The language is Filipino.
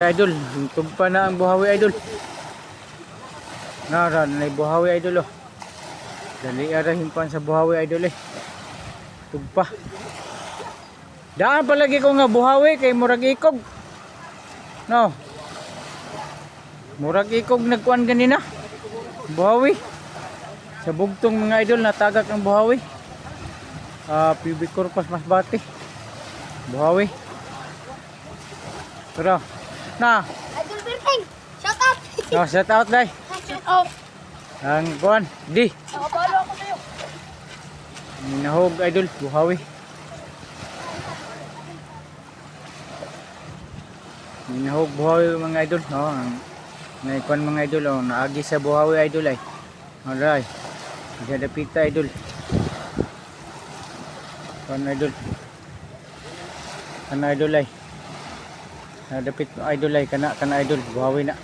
Idol, tumpa na ang buhawi idol. Naran na buhawi idol oh. Dali ara himpan sa buhawi idol eh. Tumpa. Daan palagi ko nga buhawi kay murag ikog. No. Murag ikog nagkuan ganina. Buhawi. Sa bugtong mga idol natagak ang buhawi. Pubic corpus masbate. Buhawi. Tara. Na. Idol Berting, shout out! No, shout out dai. Shout out! Ang kuan, di. Nakapalo ako sa'yo. Minahog idol, buhawi. Minahog buhawi mga idol, no. Ang kuan mga idol, oh, naagi sa buhawi idol ay. Alright. Gadapita idol. Kuan idol. Kana idol ay. Nadapit idol ay kana idol buhawi na.